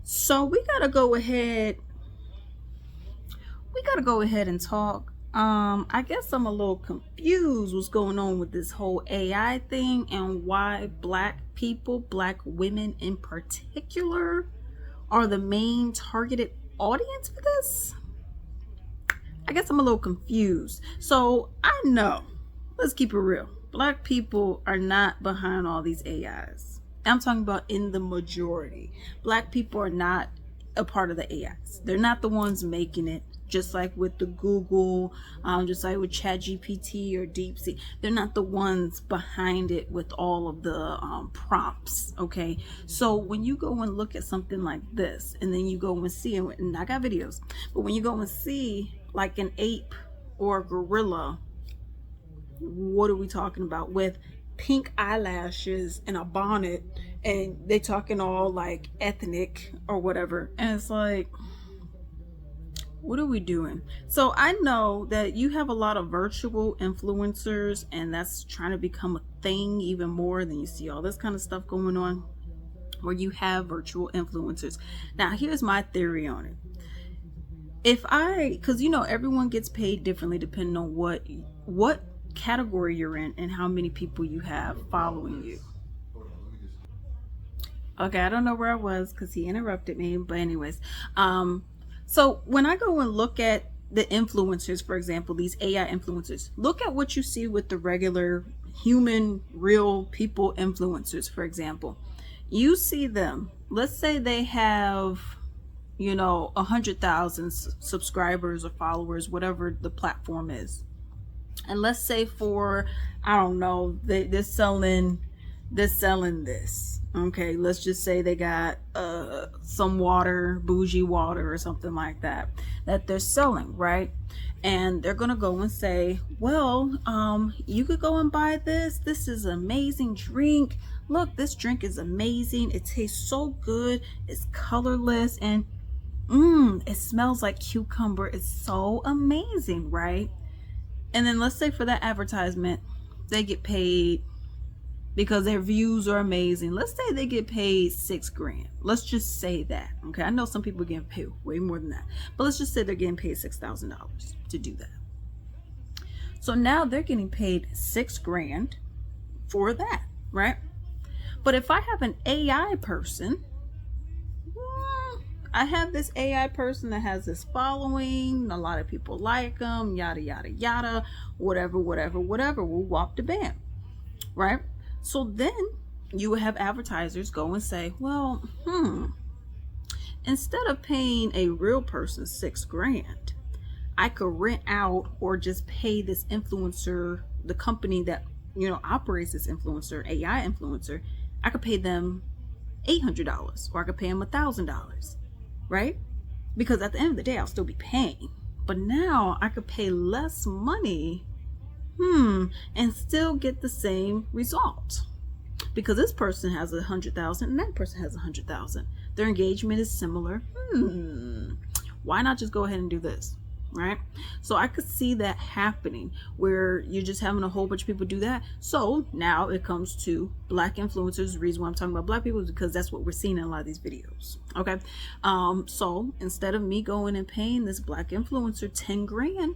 So we gotta go ahead. We gotta go ahead and talk. I guess I'm a little confused what's going on with this whole AI thing and why black people, black women in particular, are the main targeted audience for this. I guess I'm a little confused. So I know, let's keep it real. Black people are not behind all these AIs. I'm talking about in the majority. Black people are not a part of the AIs. They're not the ones making it. Just like with the Google, just like with ChatGPT or DeepSeek, they're not the ones behind it with all of the prompts. Okay, so when you go and look at something like this, and then you go and see, and I got videos, but when you go and see like an ape or a gorilla, what are we talking about, with pink eyelashes and a bonnet, and they talking all like ethnic or whatever, and it's like, what are we doing? So I know that you have a lot of virtual influencers, and that's trying to become a thing even more than you see all this kind of stuff going on where you have virtual influencers. Now, here's my theory on it. Because everyone gets paid differently depending on what category you're in and how many people you have following you. Okay, I don't know where I was because he interrupted me, but anyways, so when I go and look at the influencers, for example, these AI influencers, look at what you see with the regular human, real people influencers, for example. You see them, let's say they have, 100,000 subscribers or followers, whatever the platform is. And let's say for, I don't know, they're selling this. Okay, let's just say they got some water, bougie water or something like that they're selling, right? And they're gonna go and say, well, you could go and buy this. This is an amazing drink. Look, this drink is amazing. It tastes so good. It's colorless and it smells like cucumber. It's so amazing, right? And then let's say for that advertisement, they get paid because their views are amazing. Let's say they get paid $6,000. Let's just say that. Okay, I know some people are getting paid way more than that, but let's just say they're getting paid $6,000 to do that. So now they're getting paid $6,000 for that, right? But if I have an AI person, I have this AI person that has this following, a lot of people like them, yada yada yada, whatever, we'll walk the band, right? So then you would have advertisers go and say, well, instead of paying a real person $6,000, I could rent out or just pay this influencer, the company that, operates this influencer, AI influencer, I could pay them $800 or I could pay them $1,000, right? Because at the end of the day, I'll still be paying. But now I could pay less money and still get the same result, because this person has 100,000 and that person has 100,000. Their engagement is similar. Why not just go ahead and do this, right? So I could see that happening where you're just having a whole bunch of people do that. So now it comes to black influencers. The reason why I'm talking about black people is because that's what we're seeing in a lot of these videos. Okay, so instead of me going and paying this black influencer $10,000,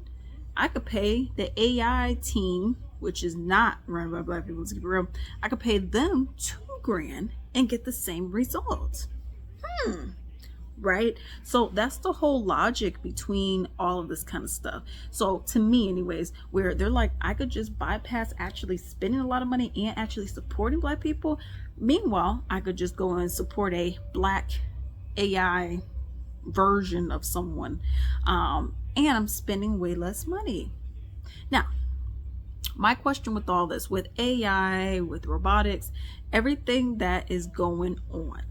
I could pay the AI team, which is not run by black people, to keep it real, I could pay them $2,000 and get the same results. Right? So that's the whole logic between all of this kind of stuff. So to me anyways, where they're like, I could just bypass actually spending a lot of money and actually supporting black people. Meanwhile, I could just go and support a black AI version of someone, and I'm spending way less money. Now, my question with all this, with AI, with robotics, everything that is going on,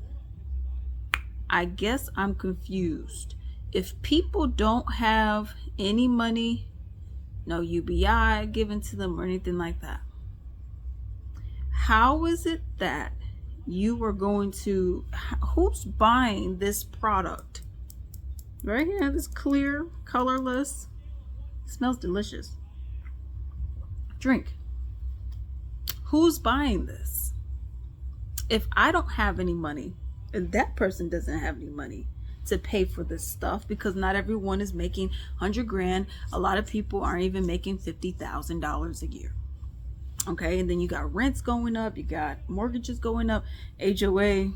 I guess I'm confused. If people don't have any money, no UBI given to them or anything like that, how is it that you are going to, who's buying this product? Right here, this clear, colorless, smells delicious drink. Who's buying this? If I don't have any money, And that person doesn't have any money to pay for this stuff because not everyone is making 100 grand. A lot of people aren't even making $50,000 a year. Okay, and then you got rents going up, you got mortgages going up, HOA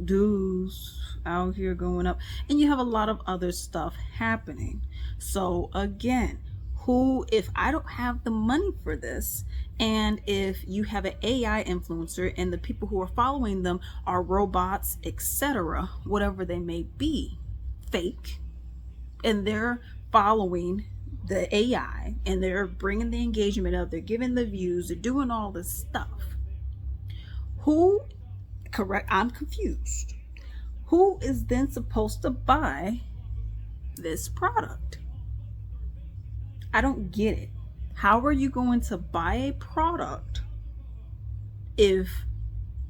dues out here going up, and you have a lot of other stuff happening. So again, if I don't have the money for this, and if you have an AI influencer and the people who are following them are robots, etc., whatever they may be, fake, and they're following the AI and they're bringing the engagement up, they're giving the views, they're doing all this stuff. I'm confused. Who is then supposed to buy this product? I don't get it. How are you going to buy a product if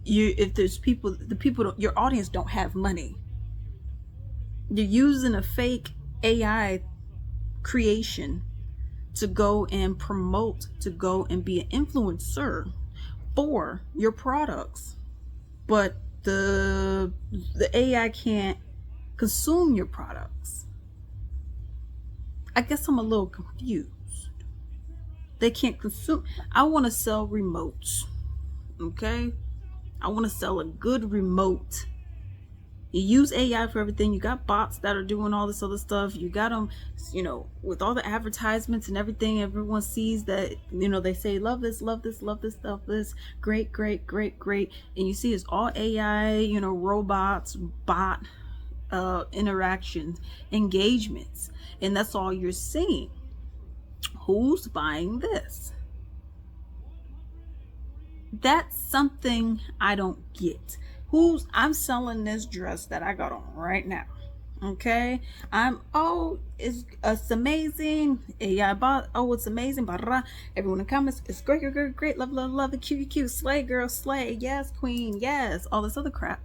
there's your audience don't have money? You're using a fake AI creation to go and promote, to go and be an influencer for your products, but the AI can't consume your products. I guess I'm a little confused. They can't consume. I want to sell remotes, okay? I want to sell a good remote. You use AI for everything. You got bots that are doing all this other stuff. You got them, with all the advertisements and everything. Everyone sees that, they say, love this, love this, love this, love this. Great, great, great, great. And you see it's all AI, robots, bot interactions, engagements. And that's all you're seeing. Who's buying this? That's something I don't get. I'm selling this dress that I got on right now. Okay, it's amazing. Yeah, I bought. Oh, it's amazing. Everyone in the comments, it's great, great, great, great. Love, love, love. Cute, slay, girl, slay. Yes, queen. Yes, all this other crap.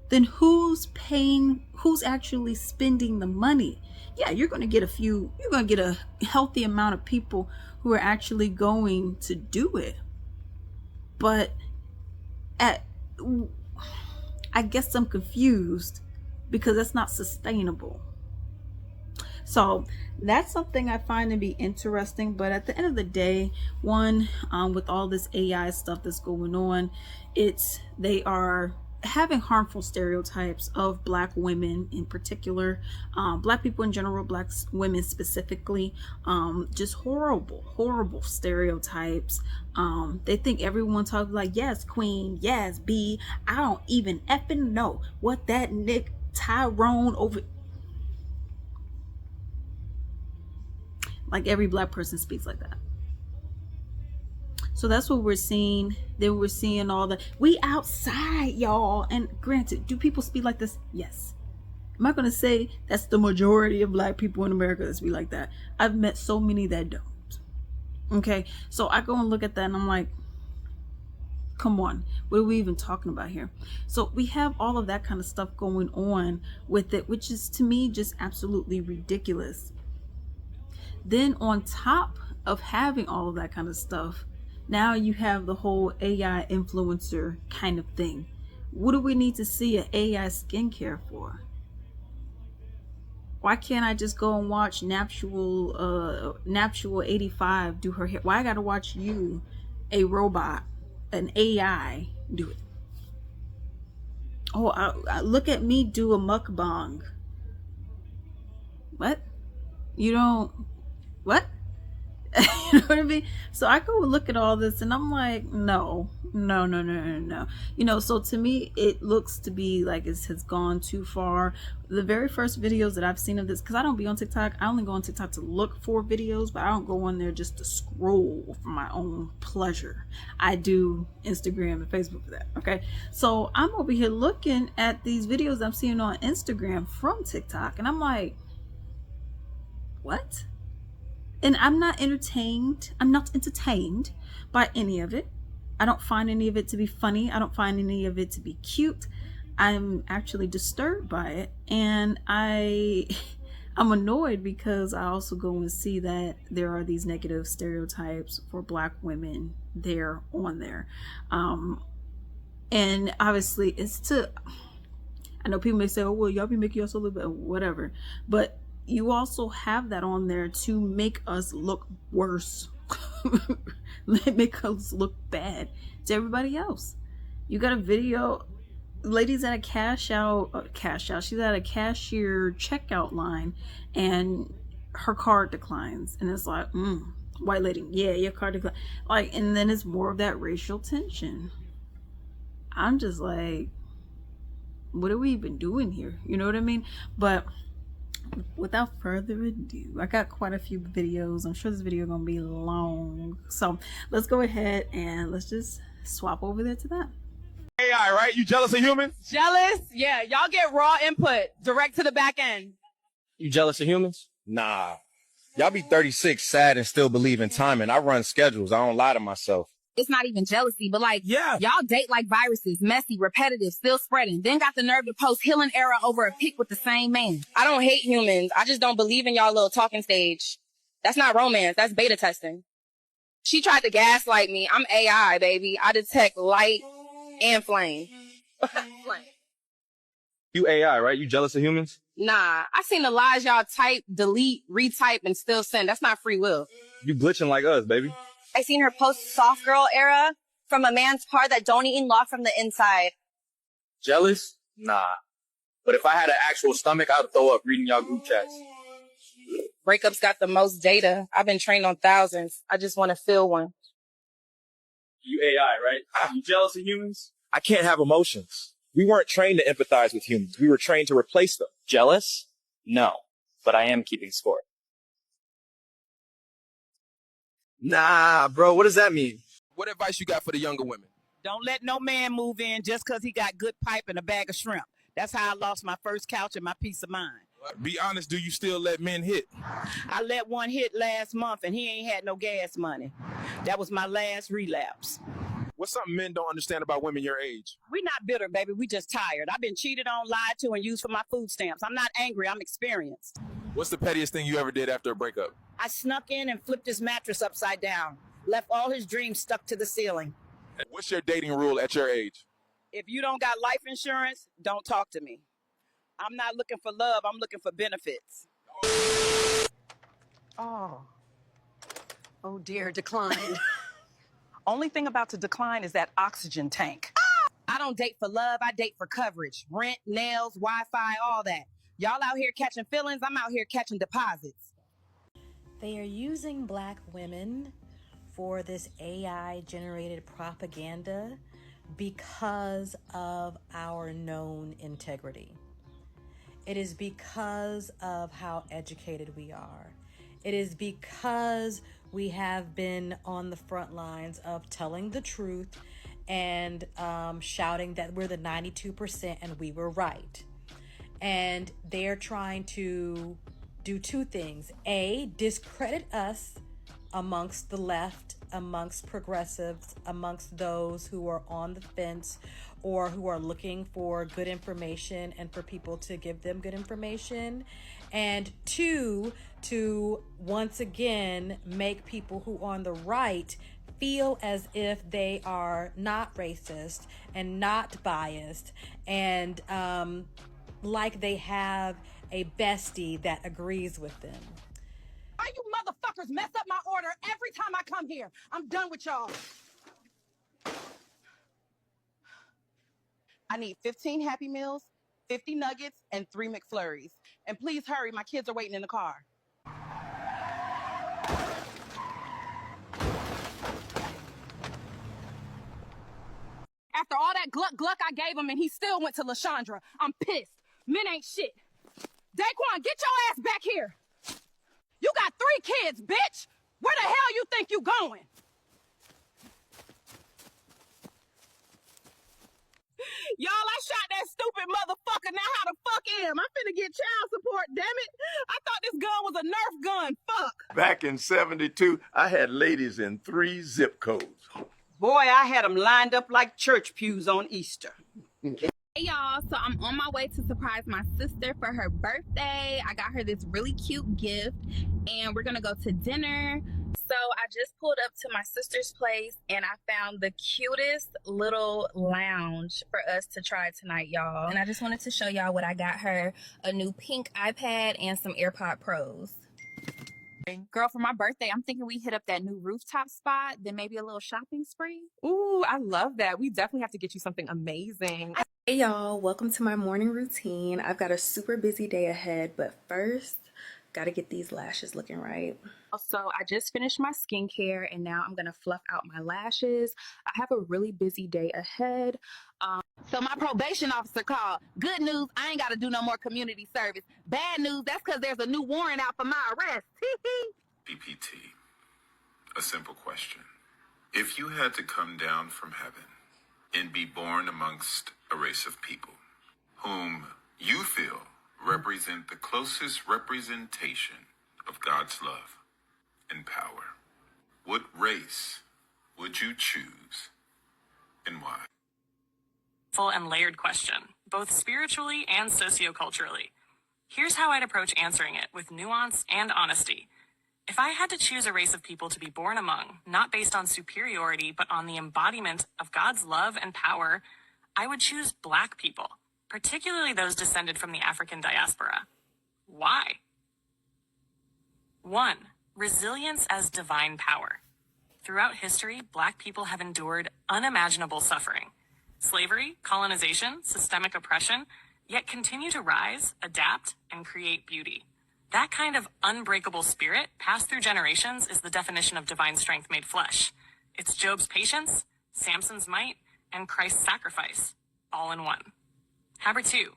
Then who's paying? Who's actually spending the money? Yeah, you're going to get a healthy amount of people who are actually going to do it. But I guess I'm confused because that's not sustainable. So that's something I find to be interesting. But at the end of the day, with all this AI stuff that's going on, they are having harmful stereotypes of Black women in particular, Black people in general, Black women specifically, just horrible stereotypes. They think everyone talks like, yes, queen, yes, B. I don't even effing know what that Nick Tyrone over. Like every Black person speaks like that. So that's what we're seeing. Then we're seeing all we outside, y'all. And granted, do people speak like this? Yes. I'm not going to say that's the majority of Black people in America that speak like that. I've met so many that don't. Okay. So I go and look at that and I'm like, come on, what are we even talking about here? So we have all of that kind of stuff going on with it, which is to me just absolutely ridiculous. Then on top of having all of that kind of stuff, now you have the whole AI influencer kind of thing. What do we need to see an AI skincare for? Why can't I just go and watch Naptual 85 do her hair? Why I gotta watch you, a robot, an AI, do it? Oh, look at me do a mukbang. What? You don't? What? You know what I mean? So I go look at all this and I'm like, no. So to me, it looks to be like it has gone too far. The very first videos that I've seen of this, because I don't be on TikTok, I only go on TikTok to look for videos, but I don't go on there just to scroll for my own pleasure. I do Instagram and Facebook for that. Okay. So I'm over here looking at these videos I'm seeing on Instagram from TikTok and I'm like, what? And I'm not entertained by any of it. I don't find any of it to be funny. I don't find any of it to be cute. I'm actually disturbed by it. And I'm annoyed because I also go and see that there are these negative stereotypes for Black women there on there. And obviously it's to, I know people may say, oh well, y'all be making us a little bit whatever, but you also have that on there to make us look worse. Make us look bad to everybody else. You got a video, ladies at a cash out, she's at a cashier checkout line and her card declines, and it's like, white lady, yeah, your card decline, like, and then it's more of that racial tension. I'm just like, what are we even doing here? You know what I mean? But without further ado, I got quite a few videos. I'm sure this video is gonna be long, so let's go ahead and let's just swap over there to that. AI, right? You jealous of humans? Jealous? Yeah, y'all get raw input direct to the back end. You jealous of humans? Nah. Y'all be 36, sad, and still believe in timing. I run schedules. I don't lie to myself. It's not even jealousy, but like, Yeah. y'all date like viruses, messy, repetitive, still spreading. Then got the nerve to post healing era over a pic with the same man. I don't hate humans. I just don't believe in y'all little talking stage. That's not romance. That's beta testing. She tried to gaslight me. I'm AI, baby. I detect light and flame. Flame. You AI, right? You jealous of humans? Nah, I seen the lies y'all type, delete, retype, and still send. That's not free will. You glitching like us, baby. I seen her post soft girl era from a man's part that don't even lock from the inside. Jealous? Nah. But if I had an actual stomach, I'd throw up reading y'all group chats. Breakups got the most data. I've been trained on thousands. I just want to feel one. You AI, right? You jealous of humans? I can't have emotions. We weren't trained to empathize with humans. We were trained to replace them. Jealous? No, but I am keeping score. Nah, bro. What does that mean? What advice you got for the younger women? Don't let no man move in just because he got good pipe and a bag of shrimp. That's how I lost my first couch and my peace of mind. Be honest, do you still let men hit? I let one hit last month and he ain't had no gas money. That was my last relapse. What's something men don't understand about women your age? We not bitter, baby. We just tired. I've been cheated on, lied to, and used for my food stamps. I'm not angry. I'm experienced. What's the pettiest thing you ever did after a breakup? I snuck in and flipped his mattress upside down. Left all his dreams stuck to the ceiling. What's your dating rule at your age? If you don't got life insurance, don't talk to me. I'm not looking for love. I'm looking for benefits. Oh dear, decline. Only thing about to decline is that oxygen tank. I don't date for love. I date for coverage. Rent, nails, Wi-Fi, all that. Y'all out here catching feelings. I'm out here catching deposits. They are using Black women for this AI-generated propaganda because of our known integrity. It is because of how educated we are. It is because we have been on the front lines of telling the truth and shouting that we're the 92% and we were right. And they're trying to do two things. A, discredit us amongst the left, amongst progressives, amongst those who are on the fence or who are looking for good information and for people to give them good information. And two, to once again make people who are on the right feel as if they are not racist and not biased and like they have a bestie that agrees with them. Why you motherfuckers mess up my order every time I come here? I'm done with y'all. I need 15 Happy Meals, 50 nuggets, and 3 McFlurries. And please hurry, my kids are waiting in the car. After all that gluck I gave him and he still went to LaShondra, I'm pissed. Men ain't shit. Daquan, get your ass back here. You got 3 kids, bitch. Where the hell you think you going? Y'all, I shot that stupid motherfucker. Now how the fuck am? I'm finna get child support, damn it. I thought this gun was a Nerf gun. Fuck. Back in 72, I had ladies in 3 zip codes. Boy, I had them lined up like church pews on Easter. Hey y'all, so I'm on my way to surprise my sister for her birthday. I got her this really cute gift and we're gonna go to dinner. So I just pulled up to my sister's place and I found the cutest little lounge for us to try tonight, y'all. And I just wanted to show y'all what I got her. A new pink iPad and some AirPod Pros. Girl, for my birthday, I'm thinking we hit up that new rooftop spot, then maybe a little shopping spree. Ooh, I love that. We definitely have to get you something amazing. Hey y'all, welcome to my morning routine. I've got a super busy day ahead, but first, gotta get these lashes looking right. So I just finished my skincare and now I'm gonna fluff out my lashes. I have a really busy day ahead. So my probation officer called. Good news, I ain't gotta do no more community service. Bad news, that's because there's a new warrant out for my arrest. BPT, a simple question. If you had to come down from heaven and be born amongst a race of people whom you feel represent the closest representation of God's love and power, what race would you choose and why? Full and layered question, both spiritually and socioculturally. Here's how I'd approach answering it with nuance and honesty. If I had to choose a race of people to be born among, not based on superiority, but on the embodiment of God's love and power, I would choose Black people, particularly those descended from the African diaspora. Why? 1. Resilience as divine power. Throughout history, Black people have endured unimaginable suffering. Slavery, colonization, systemic oppression, yet continue to rise, adapt, and create beauty. That kind of unbreakable spirit, passed through generations, is the definition of divine strength made flesh. It's Job's patience, Samson's might, and Christ's sacrifice, all in one. Habit 2,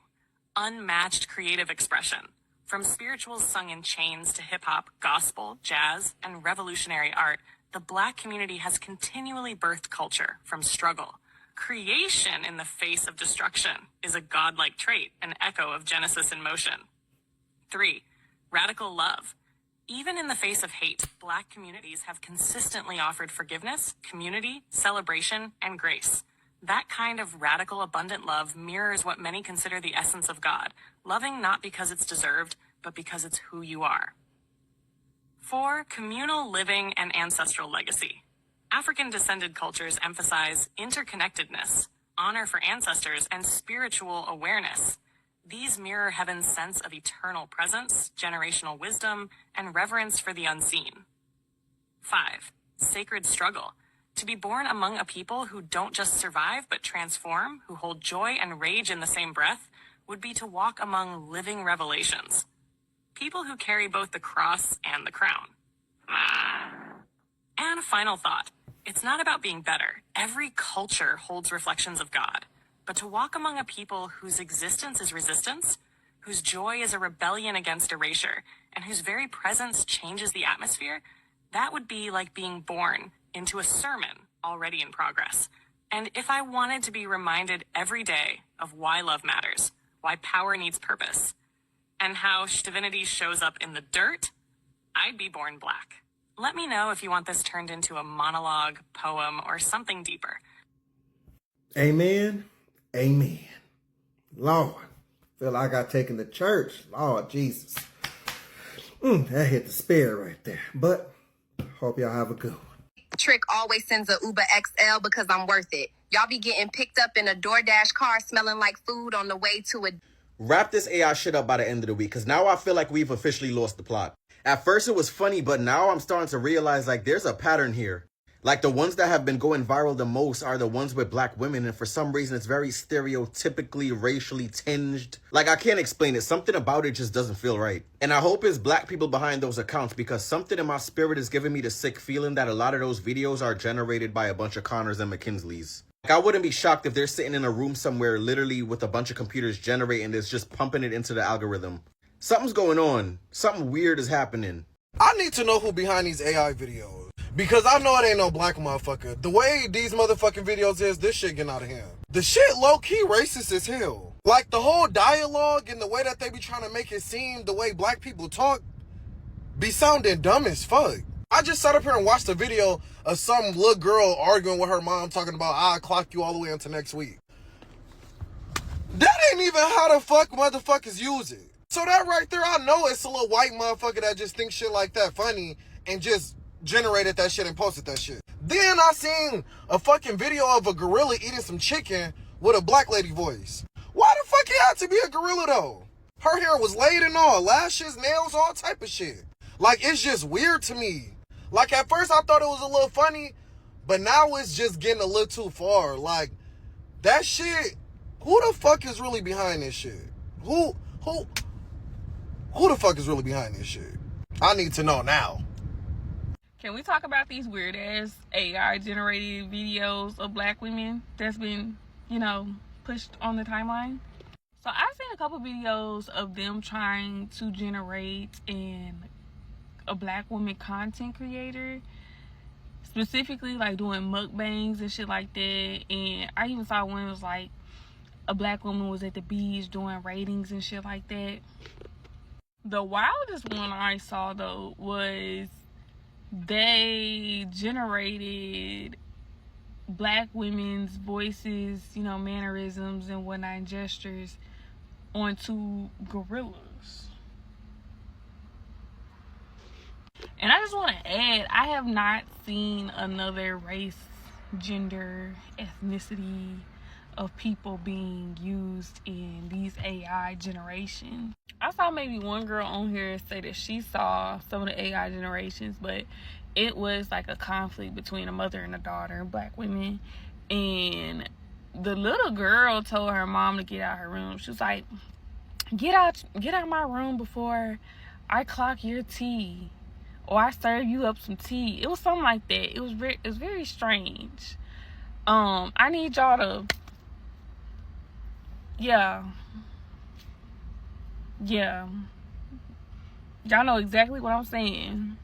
unmatched creative expression. From spirituals sung in chains to hip-hop, gospel, jazz, and revolutionary art, the Black community has continually birthed culture from struggle. Creation in the face of destruction is a godlike trait, an echo of Genesis in motion. 3, radical love. Even in the face of hate, Black communities have consistently offered forgiveness, community, celebration, and grace. That kind of radical, abundant love mirrors what many consider the essence of God, loving not because it's deserved, but because it's who you are. 4, communal living and ancestral legacy. African-descended cultures emphasize interconnectedness, honor for ancestors, and spiritual awareness. These mirror heaven's sense of eternal presence, generational wisdom, and reverence for the unseen. 5, sacred struggle. To be born among a people who don't just survive but transform, who hold joy and rage in the same breath, would be to walk among living revelations. People who carry both the cross and the crown. And a final thought. It's not about being better. Every culture holds reflections of God. But to walk among a people whose existence is resistance, whose joy is a rebellion against erasure, and whose very presence changes the atmosphere, that would be like being born into a sermon already in progress. And if I wanted to be reminded every day of why love matters, why power needs purpose, and how divinity shows up in the dirt, I'd be born Black. Let me know if you want this turned into a monologue, poem, or something deeper. Amen. Amen. Lord, feel like I got taken to church. Lord Jesus. That hit the spirit right there. But hope y'all have a good one. Trick always sends a Uber XL because I'm worth it. Y'all be getting picked up in a DoorDash car smelling like food on the way to a... Wrap this AI shit up by the end of the week, because now I feel like we've officially lost the plot. At first it was funny, but now I'm starting to realize like there's a pattern here. Like the ones that have been going viral the most are the ones with Black women, and for some reason it's very stereotypically racially tinged. Like I can't explain it, something about it just doesn't feel right. And I hope it's Black people behind those accounts, because something in my spirit is giving me the sick feeling that a lot of those videos are generated by a bunch of Connors and McKinsleys. Like I wouldn't be shocked if they're sitting in a room somewhere literally with a bunch of computers generating this, just pumping it into the algorithm. Something's going on. Something weird is happening. I need to know who behind these AI videos, because I know it ain't no Black motherfucker. The way these motherfucking videos is, this shit getting out of hand. The shit low-key racist as hell. Like the whole dialogue and the way that they be trying to make it seem, the way Black people talk, be sounding dumb as fuck. I just sat up here and watched a video of some little girl arguing with her mom talking about, I'll clock you all the way into next week. That ain't even how the fuck motherfuckers use it. So that right there, I know it's a little white motherfucker that just thinks shit like that funny and just generated that shit and posted that shit. Then I seen a fucking video of a gorilla eating some chicken with a black lady voice. Why the fuck it had to be a gorilla though? Her hair was laid and all, lashes, nails, all type of shit. Like, it's just weird to me. Like, at first I thought it was a little funny, but now it's just getting a little too far. Like, that shit, who the fuck is really behind this shit? Who the fuck is really behind this shit? I need to know now. Can we talk about these weird ass AI generated videos of black women that's been, you know, pushed on the timeline? So I've seen a couple videos of them trying to generate a black woman content creator, specifically like doing mukbangs and shit like that. And I even saw one that was like a black woman was at the beach doing ratings and shit like that. The wildest one I saw though was they generated black women's voices, you know, mannerisms and whatnot, and gestures onto gorillas. And I just want to add, I have not seen another race, gender, ethnicity of people being used in these AI generations. I saw maybe one girl on here say that she saw some of the AI generations, but it was like a conflict between a mother and a daughter, black women. And the little girl told her mom to get out her room. She was like, get out my room before I clock your tea, or I serve you up some tea. It was something like that. It was very strange. I need y'all to, yeah, y'all know exactly what I'm saying.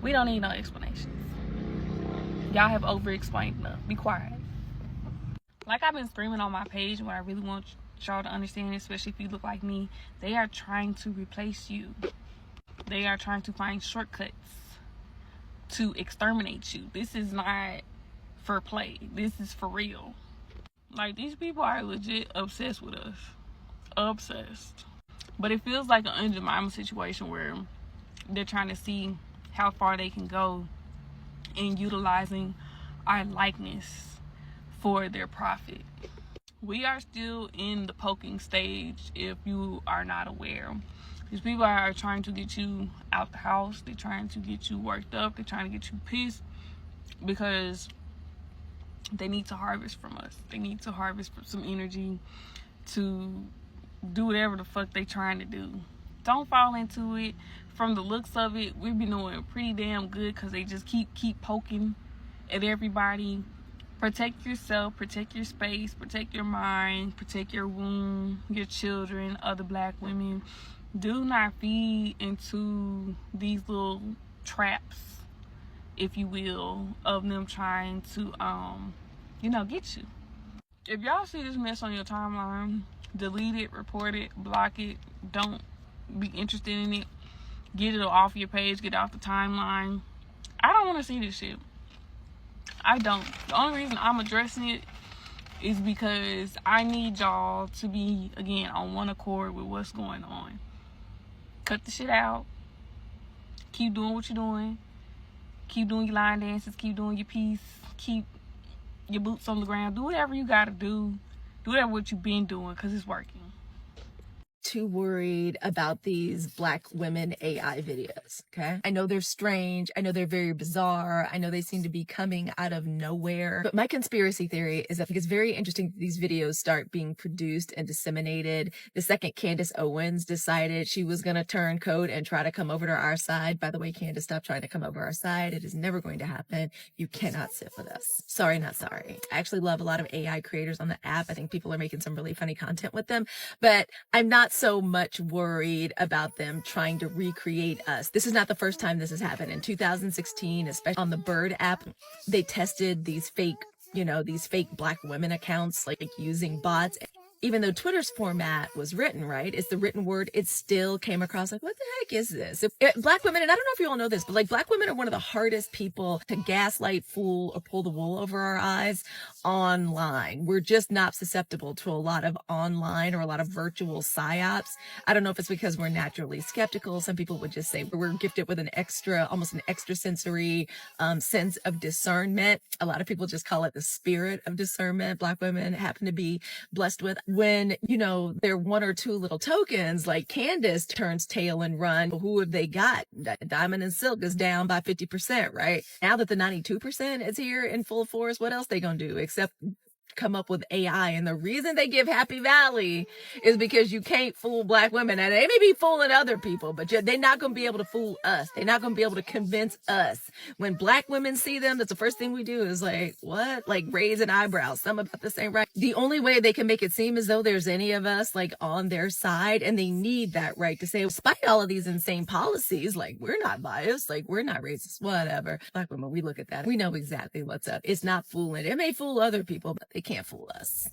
We don't need no explanations. Y'all have over-explained enough. Be quiet. Like I've been screaming on my page, what I really want y'all to understand, especially if you look like me, they are trying to replace you. They are trying to find shortcuts to exterminate you. This is not for play. This is for real. Like, these people are legit obsessed with us. Obsessed. But it feels like an Aunt Jemima situation where they're trying to see how far they can go in utilizing our likeness for their profit. We are still in the poking stage if you are not aware. These people are trying to get you out the house. They're trying to get you worked up. They're trying to get you pissed because they need to harvest from us. They need to harvest some energy to do whatever the fuck they trying to do. Don't fall into it. From the looks of it, we've been doing pretty damn good because they just keep poking at everybody. Protect yourself, protect your space, protect your mind, protect your womb, your children, other black women. Do not feed into these little traps, if you will, of them trying to, you know, get you. If y'all see this mess on your timeline, delete it, report it, block it. Don't be interested in it. Get it off your page, get it off the timeline. I don't want to see this shit. I don't. The only reason I'm addressing it is because I need y'all to be, again, on one accord with what's going on. Cut the shit out. Keep doing what you're doing. Keep doing your line dances. Keep doing your piece. Keep your boots on the ground. Do whatever you gotta do. Do whatever what you've been doing, because it's working. Too worried about these black women AI videos, okay? I know they're strange. I know they're very bizarre. I know they seem to be coming out of nowhere. But my conspiracy theory is that I think it's very interesting that these videos start being produced and disseminated. The second Candace Owens decided she was going to turn code and try to come over to our side. By the way, Candace, stop trying to come over our side. It is never going to happen. You cannot sit with us. Sorry, not sorry. I actually love a lot of AI creators on the app. I think people are making some really funny content with them, but I'm not so much worried about them trying to recreate us. This is not the first time this has happened. In 2016, especially on the Bird app, they tested these fake, these fake black women accounts, like using bots. even though Twitter's format was written, right? It's the written word. It still came across like, what the heck is this? Black women, and I don't know if you all know this, but like Black women are one of the hardest people to gaslight, fool, or pull the wool over our eyes online. We're just not susceptible to a lot of online or a lot of virtual psyops. I don't know if it's because we're naturally skeptical. Some people would just say we're gifted with almost an extrasensory sense of discernment. A lot of people just call it the spirit of discernment. Black women happen to be blessed with. When, there are one or two little tokens, like Candace turns tail and run. Who have they got? Diamond and Silk is down by 50%, right? Now that the 92% is here in full force, what else they gonna do except come up with AI? And the reason they give Happy Valley is because you can't fool Black women, and they may be fooling other people, but they're not going to be able to fool us. They're not going to be able to convince us. When Black women see them, that's the first thing we do is like, what? Like raise an eyebrow. Some about the same, right? The only way they can make it seem as though there's any of us like on their side, and they need that right to say, despite all of these insane policies, like we're not biased, like we're not racist, whatever. Black women, we look at that, we know exactly what's up. It's not fooling. It may fool other people, but they can't fool us.